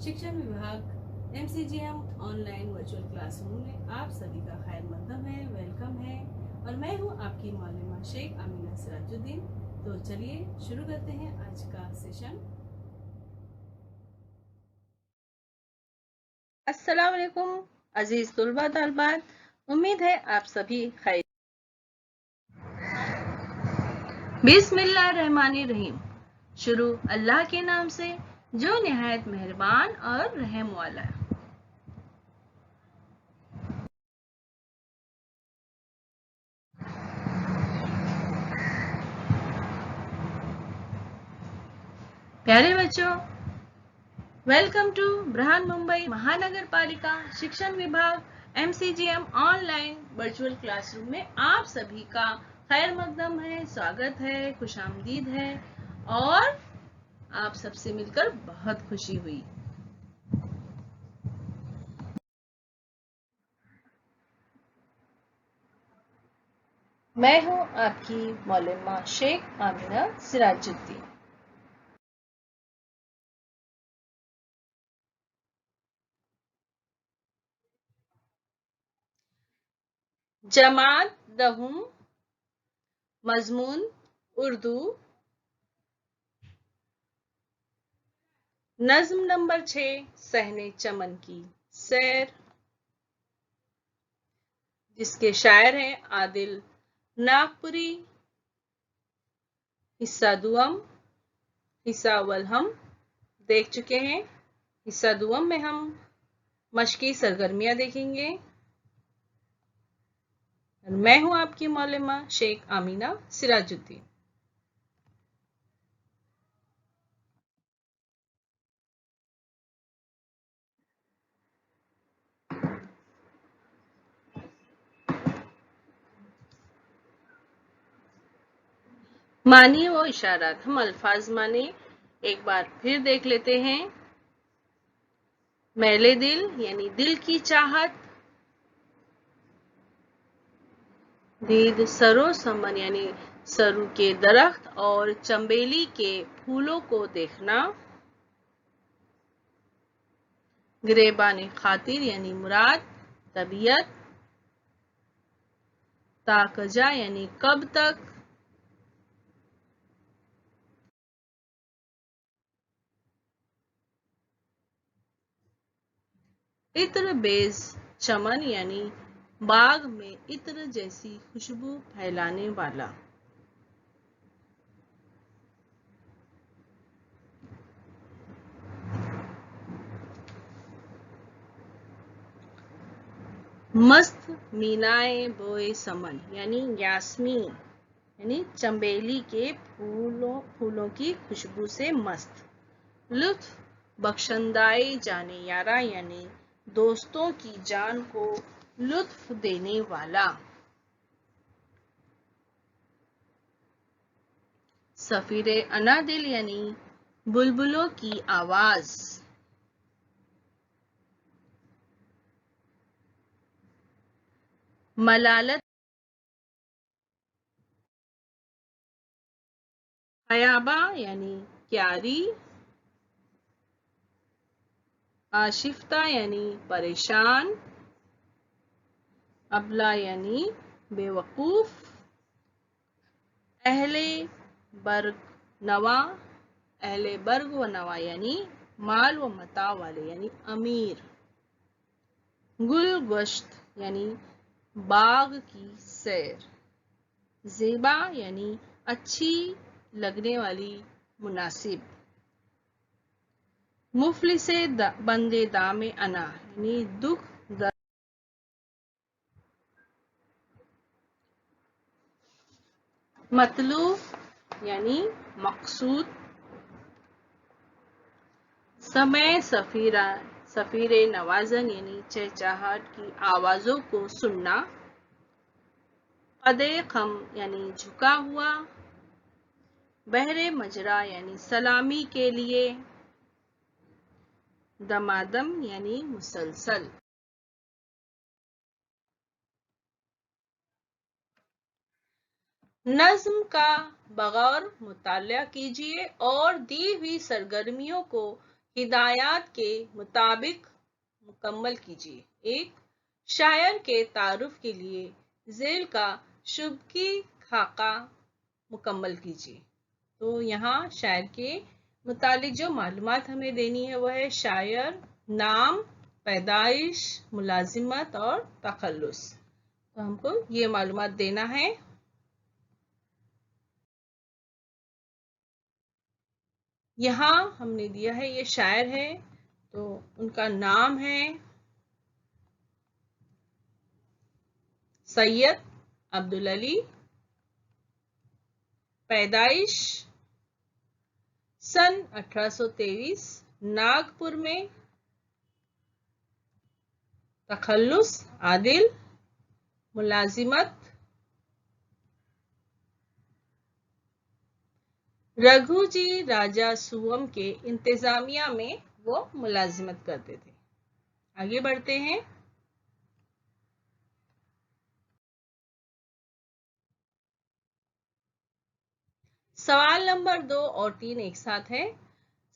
शिक्षण विभाग MCGM online virtual classroom में आप सभी का खैर मकदम है, वेलकम है। और मैं हूं आपकी मौलमा शेख आमीना सिराजुद्दीन। तो चलिए शुरू करते हैं आज का सेशन। अस्सलाम वालेकुम अजीज तुलबा तलबात, उम्मीद है आप सभी खैर। बिस्मिल्लाहिर्रहमानिर्रहीम। शुरू अल्लाह के नाम से जो निहायत मेहरबान और रहम वाला है। प्यारे बच्चों, वेलकम टू ब्रहान मुंबई महानगर पालिका शिक्षण विभाग MCGM ऑनलाइन वर्चुअल क्लासरूम में आप सभी का खैर मकदम है, स्वागत है, खुशामदीद है और आप सबसे मिलकर बहुत खुशी हुई। मैं हूं आपकी मौलमा शेख आमीना सिराजुद्दीन। जमात दहुम, मजमून उर्दू, नज्म नंबर 6 सहने चमन की सैर, जिसके शायर हैं आदिल नागपुरी। हिस्सा दुअम, हिस्सा अव्वल हम देख चुके हैं। हिस्सा दुअम में हम मशकी सरगर्मियां देखेंगे। मैं हूं आपकी मौलमा शेख आमीना सिराजुद्दीन। मानिए वो इशारात, हम अल्फाज माने एक बार फिर देख लेते हैं। मैले दिल यानी दिल की चाहत, दीद सरो समन यानी सरू के दरख्त और चंबेली के फूलों को देखना, गिरेबान खातिर यानी मुराद तबीयत, ताकजा यानी कब तक, इत्र बेज चमन यानी बाग में इत्र जैसी खुशबू फैलाने वाला, मस्त मीनाए बोए समन यानी यास्मीन यानी चंबेली के फूलों की खुशबू से मस्त, लुत्फ बख्शंदाए जाने यारा यानी दोस्तों की जान को लुत्फ देने वाला, सफीरे अनादिल यानी बुलबुलों की आवाज, मलालत हयाबा यानी क्यारी, आशिफ्ता यानी परेशान, अबला यानी बेवकूफ, अहले बर्ग नवा, अहले बर्ग व नवा यानी माल व मता वाले यानी अमीर, गुल गश्त यानी बाग की सैर, ज़ेबा यानी अच्छी लगने वाली, मुनासिब, मुफलिसे बंदे दामे अना यानी दुख दर्द, मतलूब यानी मकसूद, समय सफीरे नवाजन यानी चहचहाट की आवाजों को सुनना, कदे खम यानी झुका हुआ, बहरे मजरा यानी सलामी के लिए, दमादम यानी मुसलसल। नज्म का बगौर मुताला कीजिए और दी हुई सरगर्मियों को हिदायत के मुताबिक मुकम्मल कीजिए। एक शायर के तारुफ के लिए ज़ेल का शुबकी खाका मुकम्मल कीजिए। तो यहाँ शायर के मुतालिक जो मालूमात हमें देनी है वह है शायर, नाम, पैदाइश, मुलाजिमत और तखल्लुस। तो हमको ये मालूमात देना है। यहाँ हमने दिया है ये शायर है, तो उनका नाम है सैयद अब्दुल अली, पैदाइश सन 1823 नागपुर में, तखल्लुस आदिल, मुलाजिमत रघुजी राजा सुवम के इंतजामिया में वो मुलाजिमत करते थे। आगे बढ़ते हैं। सवाल नंबर 2 और 3 एक साथ है।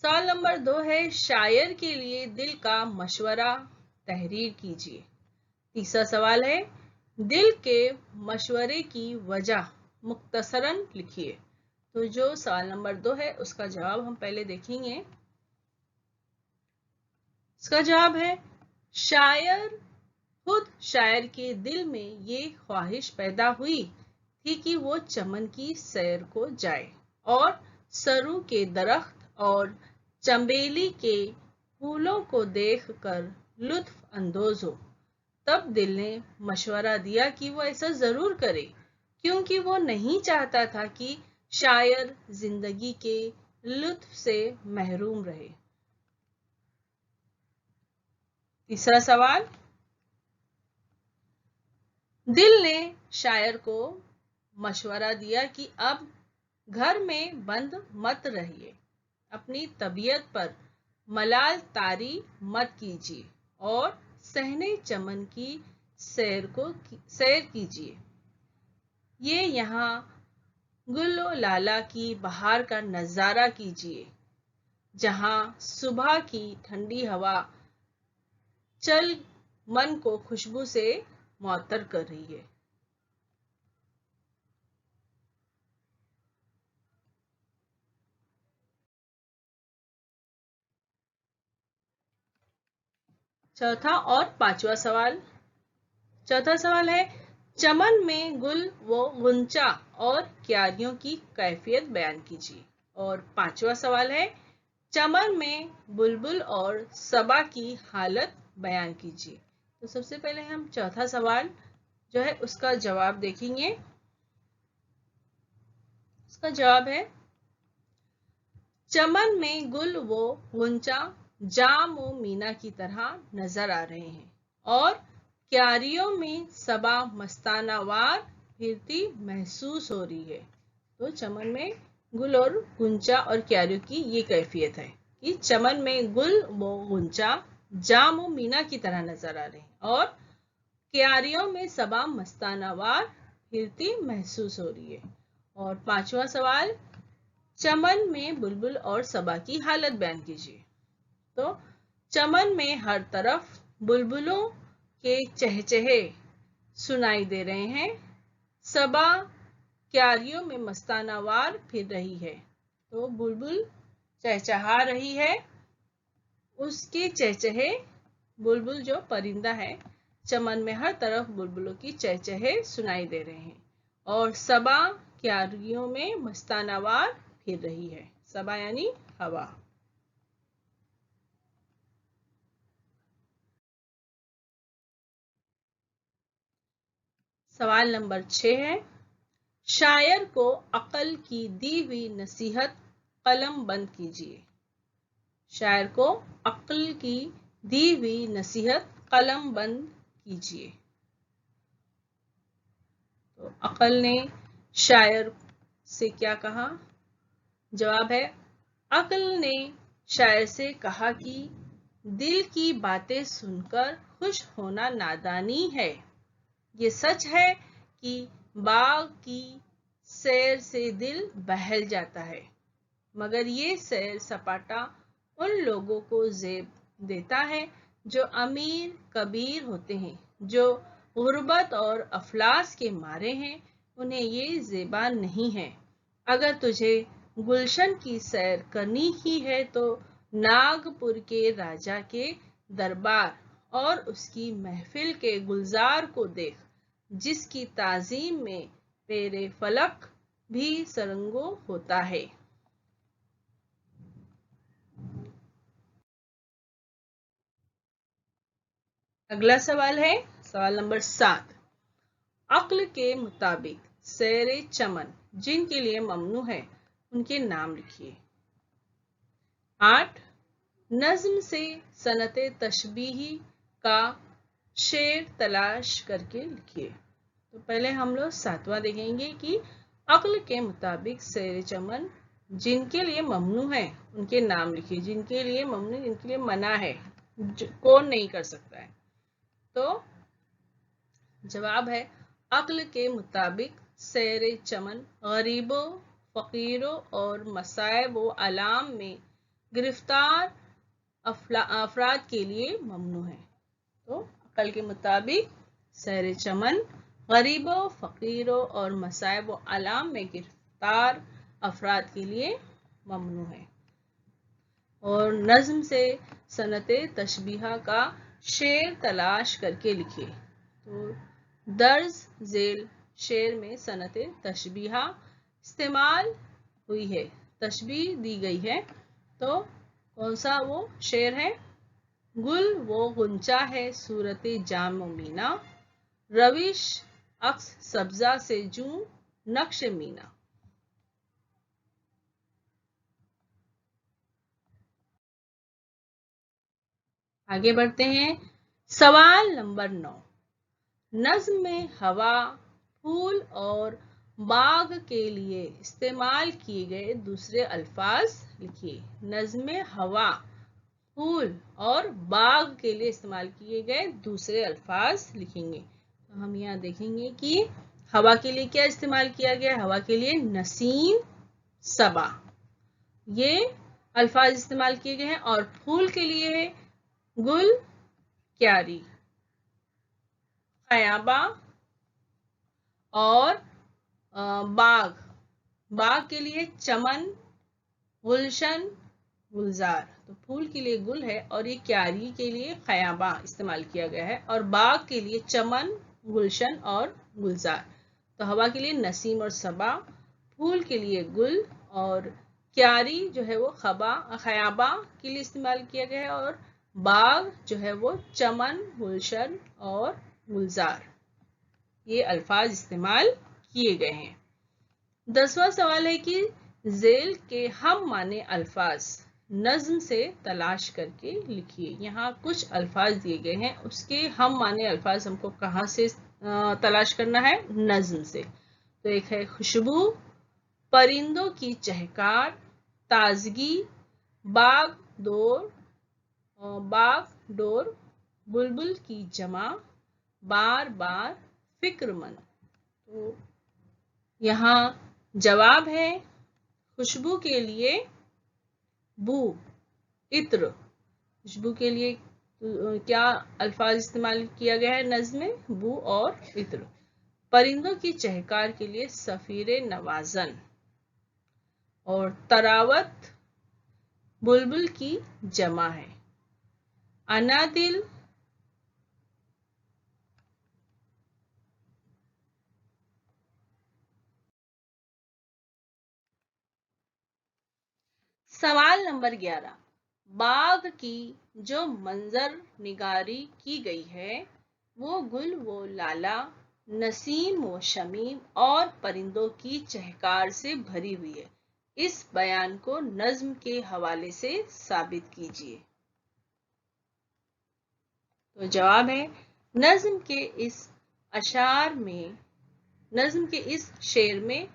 सवाल नंबर 2 है शायर के लिए दिल का मशवरा तहरीर कीजिए। तीसरा सवाल है दिल के मशवरे की वजह मुख्तसरन लिखिए। तो जो सवाल नंबर 2 है उसका जवाब हम पहले देखेंगे। इसका जवाब है शायर खुद शायर के दिल में ये ख्वाहिश पैदा हुई थी कि वो चमन की सैर को जाए और सरू के दरख्त और चंबेली के फूलों को देखकर लुत्फ अंदोज हो। तब दिल ने मशवरा दिया कि वो ऐसा जरूर करे, क्योंकि वो नहीं चाहता था कि शायर जिंदगी के लुत्फ से महरूम रहे। तीसरा सवाल, दिल ने शायर को मशवरा दिया कि अब घर में बंद मत रहिए, अपनी तबीयत पर मलाल तारी मत कीजिए और सहने चमन की सैर कीजिए। ये यहाँ गुल्लो लाला की बहार का नजारा कीजिए, जहाँ सुबह की ठंडी हवा चल मन को खुशबू से मुअत्तर कर रही है। चौथा और पांचवा सवाल। चौथा सवाल है चमन में गुल व गुंचा और क्यारियों की कैफियत बयान कीजिए। और पांचवा सवाल है चमन में बुलबुल और सबा की हालत बयान कीजिए। तो सबसे पहले हम चौथा सवाल जो है उसका जवाब देखेंगे। उसका जवाब है चमन में गुल व गुंचा जाम व मीना की तरह नजर आ रहे हैं और क्यारियों में सबा मस्तानावार फिरती महसूस हो रही है। तो चमन में गुल और गुंचा और क्यारियों की ये कैफियत है कि चमन में गुल व गुंचा जाम व मीना की तरह नजर आ रहे हैं और क्यारियों में सबा मस्तानावार फिरती महसूस हो रही है। और पांचवा सवाल चमन में बुलबुल और सबा की हालत बयान कीजिए। तो चमन में हर तरफ बुलबुलों के चहचहे सुनाई दे रहे हैं, सबा क्यारियों में मस्तानावार फिर रही है। तो बुलबुल चहचहा रही है, उसके चहचहे बुलबुल जो परिंदा है चमन में हर तरफ बुलबुलों की चहचहे सुनाई दे रहे हैं और सबा क्यारियों में मस्तानावार फिर रही है। सबा यानी हवा। सवाल नंबर 6 है शायर को अक्ल की दी हुई नसीहत कलम बंद कीजिए। शायर को अक्ल की दी हुई नसीहत कलम बंद कीजिए। तो अक्ल ने शायर से क्या कहा? जवाब है अक्ल ने शायर से कहा कि दिल की बातें सुनकर खुश होना नादानी है। ये सच है कि बाग की सैर से दिल बहल जाता है, मगर ये सैर सपाटा उन लोगों को ज़ेब देता है जो अमीर कबीर होते हैं, जो गुर्बत और अफलास के मारे हैं, उन्हें ये ज़ेबा नहीं है। अगर तुझे गुलशन की सैर करनी ही है तो नागपुर के राजा के दरबार और उसकी महफिल के गुलजार को देख, जिसकी ताजीम में पेरे फलक भी सरंगो होता है। अगला सवाल है सवाल नंबर 7। अक्ल के मुताबिक सैरे चमन जिनके लिए ममनू है उनके नाम लिखिए। 8। नज्म से सनते तशबीही का शेर तलाश करके लिखिए। तो पहले हम लोग 7वां देखेंगे कि अक्ल के मुताबिक सैरे चमन जिनके लिए ममनू है उनके नाम लिखिए। जिनके लिए ममनू, जिनके लिए मना है, कौन नहीं कर सकता है। तो जवाब है अक्ल के मुताबिक सैरे चमन गरीबों, फकीरों और मसाइब व अलाम में गिरफ्तार अफराद के लिए ममनू है। तो अक्ल के मुताबिक सैरे चमन गरीबों, फकीरों और मसाइब व अलाम में गिरफ्तार अफराद के लिए ममनू है। और नज्म से सनते तशबीहा का शेर तलाश करके लिखिए। तो दर्ज झेल शेर में सनते तशबीहा इस्तेमाल हुई है, तशबीह दी गई है। तो कौन सा वो शेर है? गुल वो गुंचा है सूरते जाम मीना, रविश अक्स सब्जा से जूं नक्श मीना। आगे बढ़ते हैं सवाल नंबर 9। नज्म में हवा, फूल और बाग के लिए इस्तेमाल किए गए दूसरे अल्फाज लिखिए। नज्म में हवा, फूल और बाग के लिए इस्तेमाल किए गए दूसरे अल्फाज लिखेंगे। तो हम यहाँ देखेंगे कि हवा के लिए क्या इस्तेमाल किया गया। हवा के लिए नसीम, सबा, ये अल्फाज इस्तेमाल किए गए हैं। और फूल के लिए गुल, क्यारी, खयाबा और बाग। बाग के लिए चमन, गुलशन, गुलजार। तो फूल के लिए गुल है और ये क्यारी के लिए खयाबा इस्तेमाल किया गया है। और बाग के लिए चमन, गुलशन और गुलजार। तो हवा के लिए नसीम और सबा, फूल के लिए गुल और क्यारी जो है वो खयाबा के लिए इस्तेमाल किया गया है। और बाग जो है वो चमन, गुलशन और गुलजार, ये अल्फाज इस्तेमाल किए गए हैं। 10वां सवाल है कि झेल के हम माने अल्फाज नज्म से तलाश करके लिखिए। यहाँ कुछ अल्फाज दिए गए हैं, उसके हम माने अल्फाज हमको कहाँ से तलाश करना है? नज्म से। तो एक है खुशबू, परिंदों की चहकार, ताजगी, बाग डोर, बुलबुल की जमा, बार बार, फिक्रमंद। तो यहाँ जवाब है खुशबू के लिए बू, इत्र। खुशबू के लिए क्या अल्फाज इस्तेमाल किया गया है नज्म में? बू और इत्र। परिंदों की चहकार के लिए सफीरे नवाजन। और तरावत बुलबुल की जमा है। अनादिल सवाल नंबर 11। बाग की जो मंजर निगारी की गई है वो गुल व लाला, नसीम व शमीम और परिंदों की चहकार से भरी हुई है। इस बयान को नज्म के हवाले से साबित कीजिए। तो जवाब है नज्म के इस शेर में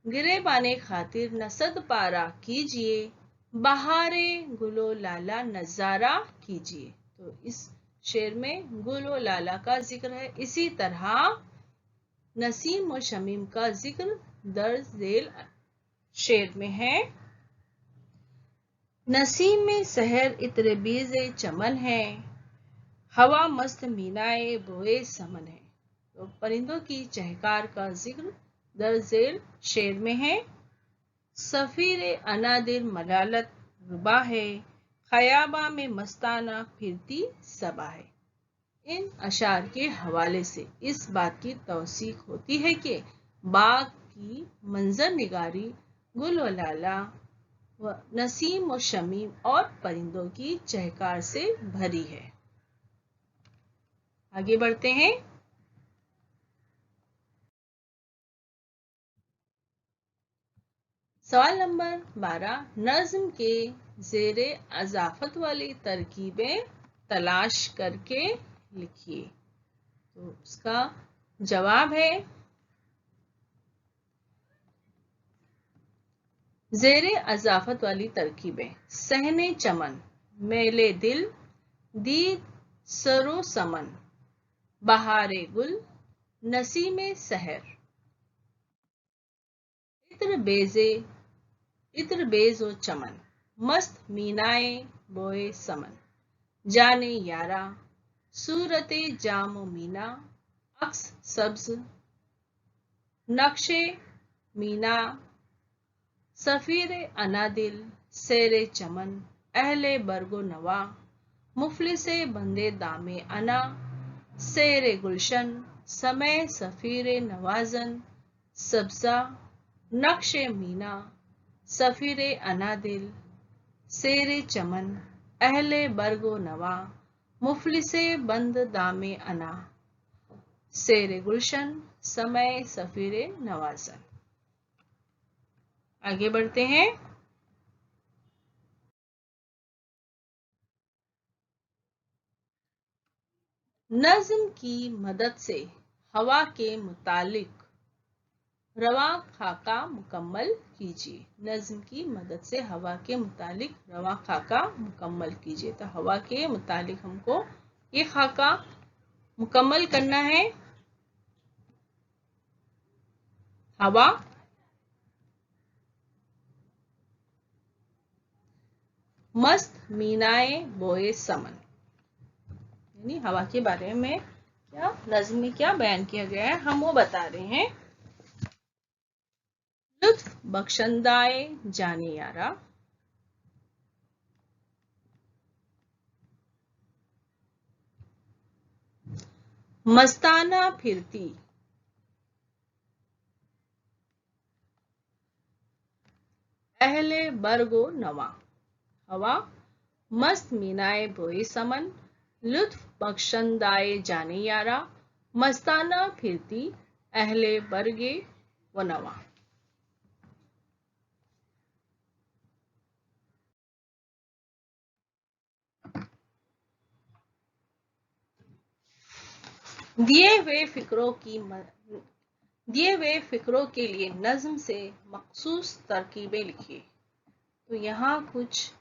गिरेबाने खातिर नसद पारा कीजिए, बहारे गुलो लाला नजारा कीजिए। तो इस शेर में गुलो लाला का जिक्र है। इसी तरह नसीम और शमीम का जिक्र दर्ज झेल शेर में है। नसीम में सहर इत्र बीज़े चमन है, हवा मस्त मीनाए बोए समन है। तो परिंदों की चहकार का जिक्र दरजेल शेर में है। सफीर अनादिर मलालत रुबा है, खयाबा में मस्ताना फिरती सबा है। इन अशार के हवाले से इस बात की तौसीक होती है कि बाग की मंजर निगारी गुल व लाला व नसीम व शमीम और परिंदों की चहकार से भरी है। आगे बढ़ते हैं। सवाल नंबर 12, नज्म के जेरे अजाफत वाली तरकीबें तलाश करके लिखिए। तो उसका जवाब है जेरे अजाफत वाली तरकीबें, सहने चमन, मेले दिल, दीद सरो समन, बहारे गुल, नसीमे सहर। इत्र बेजो चमन, मस्त मीनाए बोए समन, जाने यारा, सूरते जामो मीना, अक्स सब्ज, नक्शे मीना, सफीर अनादिल, सेरे चमन, अहले बरगो नवा, मुफलिसे बंदे दामे अना, सेरे गुलशन, समय सफीर नवाजन, सब्जा, नक्शे मीना, सफीर अनादिल, सेरे चमन, अहले बरगो नवा, मुफलिसे बंद दामे अना, सेरे गुलशन, समय सफीर नवाजन। आगे बढ़ते हैं। नज्म की मदद से हवा के मुतालिक रवा खाका मुकम्मल कीजिए। नज्म की मदद से हवा के मुतालिक रवा खाका मुकम्मल कीजिए। तो हवा के मुतालिक हमको ये खाका मुकम्मल करना है। हवा मस्त मीनाए बोए समन, यानी हवा के बारे में क्या नज्म में क्या बयान किया गया है हम वो बता रहे हैं। लुत्फ बख्शंदाए जाने यारा, मस्ताना फिरती, अहले बरगो नवा। हवा मस्त मीनाए बोए समन, लुत्फ बख्शंदाए जाने यारा, मस्ताना फिरती, अहले बरगे व नवा। दिए हुए फिक्रों के लिए नज्म से मखसूस तरकीबें लिखिए। तो यहाँ कुछ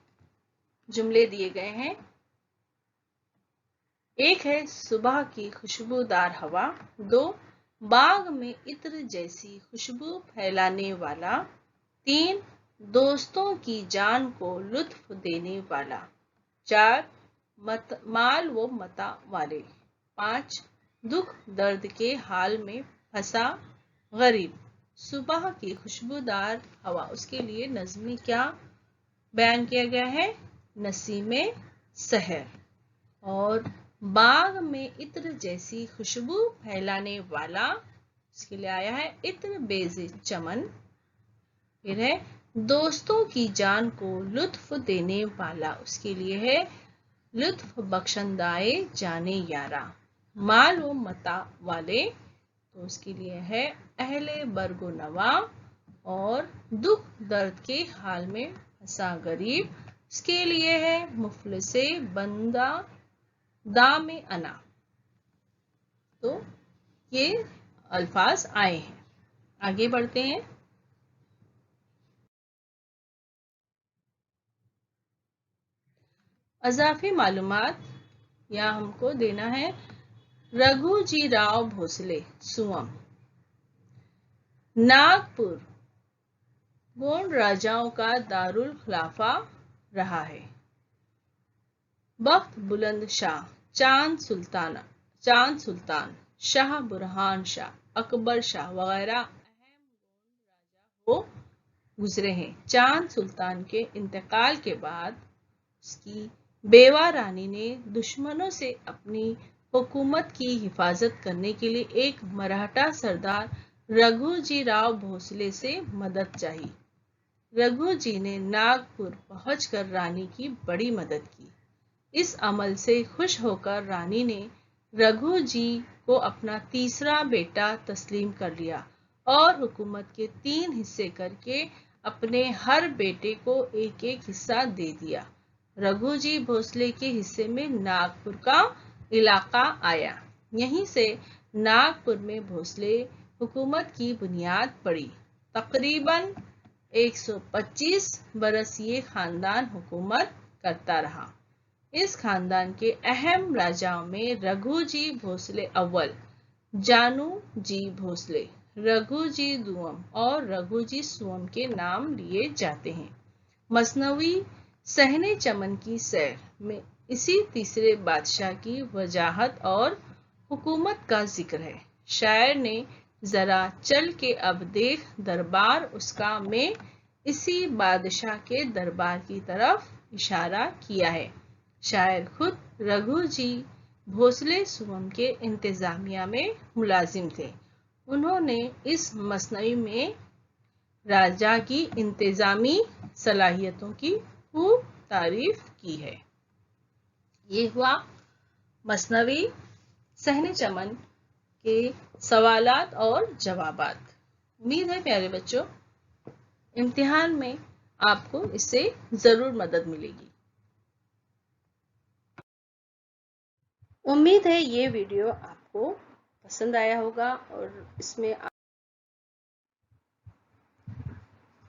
जुमले दिए गए हैं। एक है सुबह की खुशबूदार हवा, 2 बाग में इत्र जैसी खुशबू फैलाने वाला, 3 दोस्तों की जान को लुत्फ देने वाला, 4 माल व मता वाले, 5 दुख दर्द के हाल में फंसा गरीब। सुबह की खुशबूदार हवा, उसके लिए नज्म में क्या बयान किया गया है? नसीमे सहर। और बाग में इत्र जैसी खुशबू फैलाने वाला, उसके लिए आया है इत्र बेजे चमन। फिर है दोस्तों की जान को लुत्फ देने वाला, उसके लिए है लुत्फ बख्शंदाए जाने यारा। माल व मता वाले, तो उसके लिए है अहले बरगो नवा। और दुख दर्द के हाल में फंसा गरीब, इसके लिए है मुफलिसे बंदा दामे अना। तो ये अल्फाज आए हैं। आगे बढ़ते हैं। अजाफी मालूमात या हमको देना है। रघुजी राव भोसले सुअम, नागपुर गोंड राजाओं का दारुल खिलाफा, रहा है। बख्त बुलंद शाह, चांद सुल्तान, शाह बुरहान शाह, अकबर शाह वगैरह अहम राजा हो गुजरे हैं। चांद सुल्तान के इंतकाल के बाद उसकी बेवा रानी ने दुश्मनों से अपनी हुकूमत की हिफाजत करने के लिए एक मराठा सरदार रघुजी राव भोसले से मदद चाही। रघुजी ने नागपुर पहुंचकर रानी की बड़ी मदद की। इस अमल से खुश होकर रानी ने रघुजी को अपना तीसरा बेटा तस्लीम कर लिया और हुकूमत के 3 हिस्से करके अपने हर बेटे को एक एक हिस्सा दे दिया। रघुजी भोसले के हिस्से में नागपुर का इलाका आया। यहीं से नागपुर में भोसले हुकूमत की बुनियाद पड़ी। तकरीबन 125 बरस ये खानदान हुकूमत करता रहा। इस खानदान के अहम राजाओं में रघुजी भोसले अव्वल, जानू जी भोसले, रघुजी दुअम और रघुजी सुअम के नाम लिए जाते हैं। मसनवी सहने चमन की सैर में इसी तीसरे बादशाह की वजाहत और हुकूमत का जिक्र है। शायर ने जरा चल के अब देख दरबार उसका में इसी बादशाह के दरबार की तरफ इशारा किया है। शायर खुद रघुजी भोसले सुअम के इंतजामिया में मुलाजिम थे। उन्होंने इस मसनवी में राजा की इंतजामी सलाहियतों की खूब तारीफ की है। ये हुआ मसनवी सहने चमन के सवालात और जवाबात। उम्मीद है प्यारे बच्चों इम्तिहान में आपको इससे जरूर मदद मिलेगी। उम्मीद है ये वीडियो आपको पसंद आया होगा और इसमें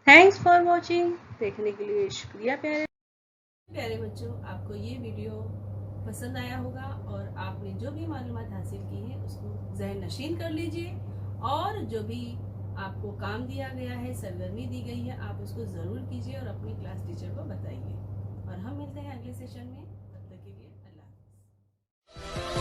थैंक्स फॉर वॉचिंग, देखने के लिए शुक्रिया। प्यारे बच्चों आपको ये वीडियो पसंद आया होगा और आपने जो भी मालूमात हासिल की है उसको ज़हन नशीन कर लीजिए और जो भी आपको काम दिया गया है, सरगर्मी दी गई है, आप उसको ज़रूर कीजिए और अपनी क्लास टीचर को बताइए। और हम मिलते हैं अगले सेशन में। तब तक के लिए अल्लाह हाफ़िज़।